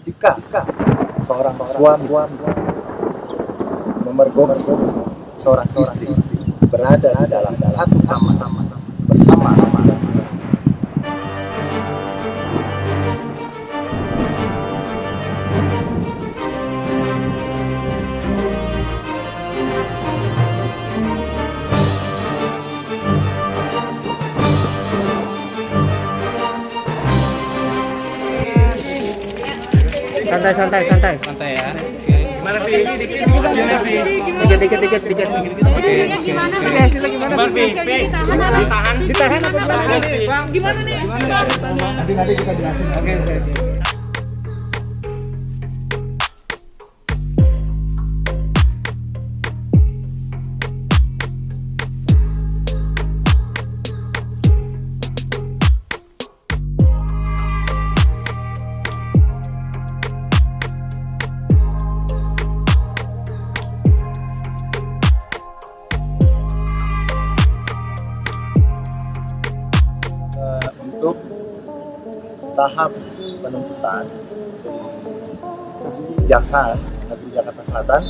ketika seorang suami memergoki seorang istri berada di dalam satu kamar bersama laki-laki. Santai ya. Gimana Pi? Dikit. Oke. Gimana Pi? Ditahan apa gimana nih? Bang, gimana nih? Nanti kita jelasin. Oke. Untuk tahap penuntutan, Kejaksaan Negeri Jakarta Selatan,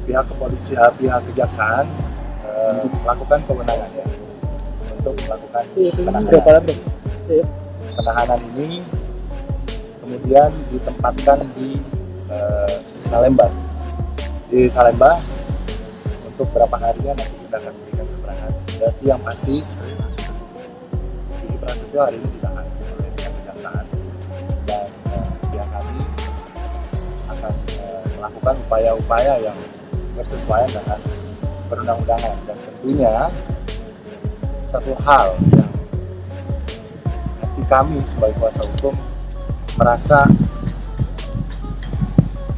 pihak kepolisian, pihak kejaksaan melakukan kewenangannya untuk melakukan penahanan. Penahanan ini kemudian ditempatkan di Salemba. Di Salemba untuk berapa harinya nanti kita akan berikan keterangan. Berarti yang pasti Prasetyo hari ini ditahan oleh pihak kejaksaan dan pihak kami akan melakukan upaya-upaya yang bersesuaian dengan perundang-undangan, dan tentunya satu hal yang hati kami sebagai kuasa hukum merasa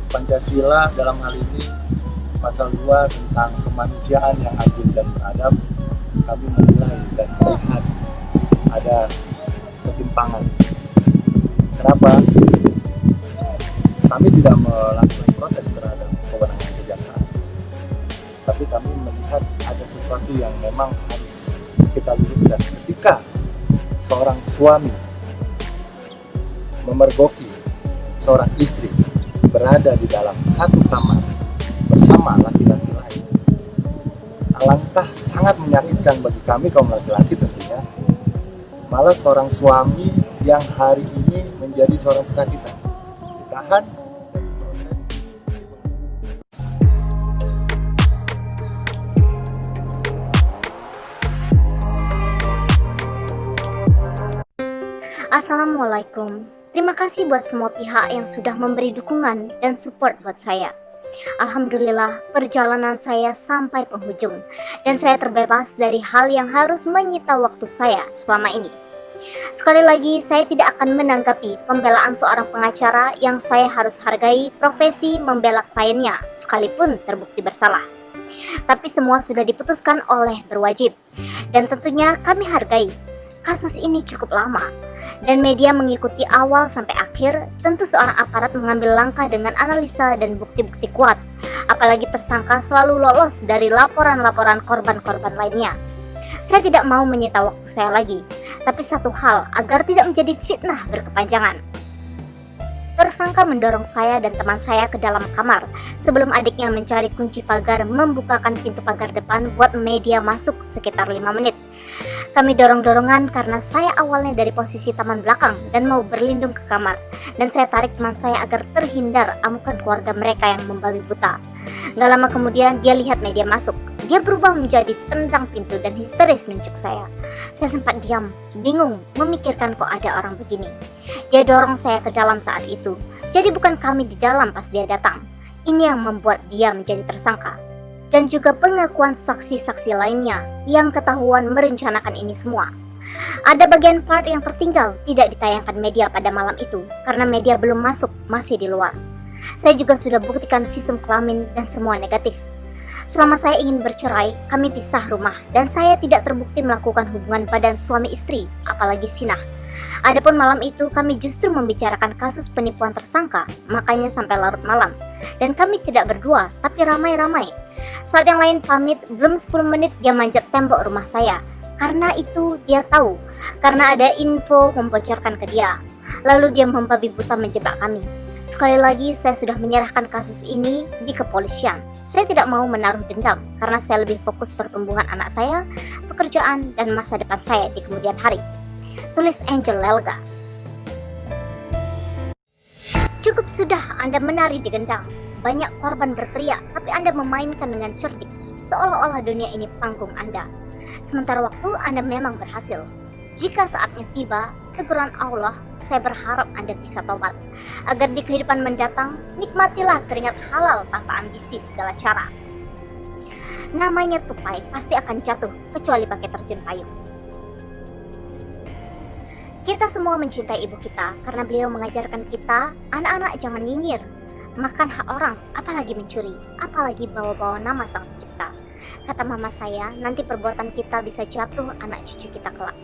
Pancasila dalam hal ini pasal 2 tentang kemanusiaan yang adil dan beradab, kami menilai dan melihat ada ketimpangan. Kenapa? Kami tidak melakukan protes terhadap kewenangan kejaksaan, tapi kami melihat ada sesuatu yang memang harus kita luruskan. Ketika seorang suami memergoki seorang istri berada di dalam satu kamar bersama laki-laki lain, alangkah sangat menyakitkan bagi kami kaum laki-laki tentunya. Malah seorang suami yang hari ini menjadi seorang pesakitan ditahan dan diproses. Assalamualaikum. Terima kasih buat semua pihak yang sudah memberi dukungan dan support buat saya. Alhamdulillah, perjalanan saya sampai penghujung dan saya terbebas dari hal yang harus menyita waktu saya selama ini. Sekali lagi, saya tidak akan menanggapi pembelaan seorang pengacara yang saya harus hargai profesi membela kliennya sekalipun terbukti bersalah. Tapi semua sudah diputuskan oleh berwajib, dan tentunya kami hargai. Kasus ini cukup lama, dan media mengikuti awal sampai akhir. Tentu seorang aparat mengambil langkah dengan analisa dan bukti-bukti kuat, apalagi tersangka selalu lolos dari laporan-laporan korban-korban lainnya. Saya tidak mau menyita waktu saya lagi, tapi satu hal agar tidak menjadi fitnah berkepanjangan. Tersangka mendorong saya dan teman saya ke dalam kamar sebelum adiknya mencari kunci pagar membukakan pintu pagar depan buat media masuk sekitar 5 menit. Kami dorong-dorongan karena saya awalnya dari posisi taman belakang dan mau berlindung ke kamar, dan saya tarik teman saya agar terhindar amukan keluarga mereka yang membabi buta. Gak lama kemudian dia lihat media masuk. Dia berubah menjadi tendang pintu dan histeris nunjuk saya. Saya sempat diam, bingung, memikirkan kok ada orang begini. Dia dorong saya ke dalam saat itu. Jadi bukan kami di dalam pas dia datang. Ini yang membuat dia menjadi tersangka. Dan juga pengakuan saksi-saksi lainnya yang ketahuan merencanakan ini semua. Ada bagian part yang tertinggal tidak ditayangkan media pada malam itu karena media belum masuk, masih di luar. Saya juga sudah buktikan visum kelamin dan semua negatif. Selama saya ingin bercerai, kami pisah rumah dan saya tidak terbukti melakukan hubungan badan suami istri, apalagi zina. Adapun malam itu kami justru membicarakan kasus penipuan tersangka, makanya sampai larut malam. Dan kami tidak berdua, tapi ramai-ramai. Saat yang lain pamit, belum 10 menit dia manjat tembok rumah saya. Karena itu dia tahu, karena ada info membocorkan ke dia. Lalu dia membabi buta menjebak kami. Sekali lagi, saya sudah menyerahkan kasus ini di kepolisian. Saya tidak mau menaruh dendam karena saya lebih fokus pertumbuhan anak saya, pekerjaan, dan masa depan saya di kemudian hari. Tulis Angel Lelga. Cukup sudah Anda menari di gendang. Banyak korban berteriak, tapi Anda memainkan dengan cerdik, seolah-olah dunia ini panggung Anda. Sementara waktu Anda memang berhasil. Jika saatnya tiba, teguran Allah, saya berharap Anda bisa tobat. Agar di kehidupan mendatang, nikmatilah keringat halal tanpa ambisi segala cara. Namanya tupai pasti akan jatuh, kecuali pakai terjun payung. Kita semua mencintai ibu kita, karena beliau mengajarkan kita, anak-anak jangan nyinyir, makan hak orang, apalagi mencuri, apalagi bawa-bawa nama sang pencipta. Kata mama saya, nanti perbuatan kita bisa jatuh anak cucu kita kelak.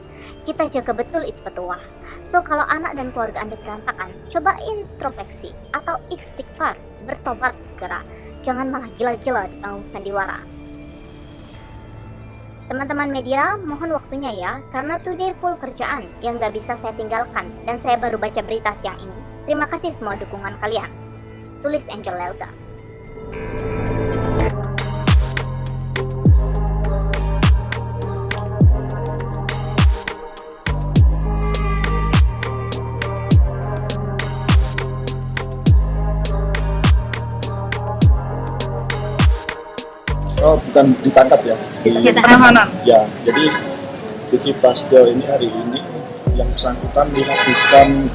Kita jaga betul itu petuah. So, kalau anak dan keluarga Anda berantakan, coba introspeksi atau istighfar, bertobat segera. Jangan malah gila-gila di panggung sandiwara. Teman-teman media, mohon waktunya ya, karena today full kerjaan yang gak bisa saya tinggalkan, dan saya baru baca berita siang ini. Terima kasih semua dukungan kalian. Tulis Angel Lelga. Oh, bukan ditangkap ya? Penahanan. Ya, jadi Vicky Prasetyo ini hari ini yang bersangkutan dilakukan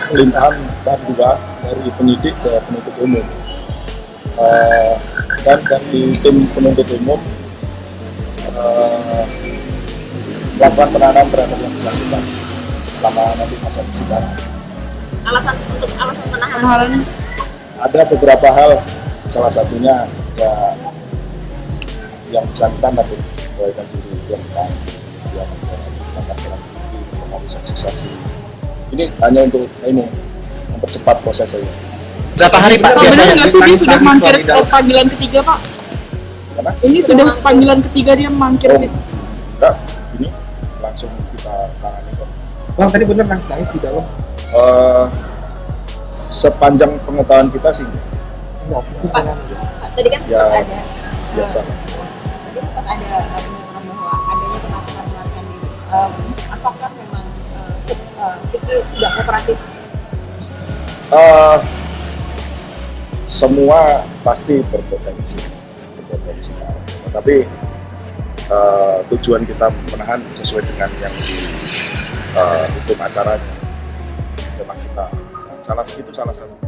pelimpahan tahap 2 dari penyidik ke penuntut umum. Dan dari tim penuntut umum melakukan penahanan terhadap yang bersangkutan selama nanti masa persidangan. Alasan penahanan. Ada beberapa hal, salah satunya ya yang bersangkutan nanti melarikan diri, yang saksi. Ini hanya untuk mempercepat proses saja. Berapa hari Pak? Benar nggak sih dia sudah mangkir panggilan ketiga Pak? Karena Ini sudah panggilan ketiga dia mangkir. enggak, ini langsung kita tangani kok. Bang, tadi bener nangis di dalam. Sepanjang pengetahuan kita sih Tadi kan ya sempat ada biasa. tadi sempat ada pernyataan bahwa adanya ketakutan melarikan diri. Apakah memang Vicky tidak kooperatif? Semua pasti berpotensi tapi tujuan kita menahan sesuai dengan yang di hukum acaranya. Memang kita salah satu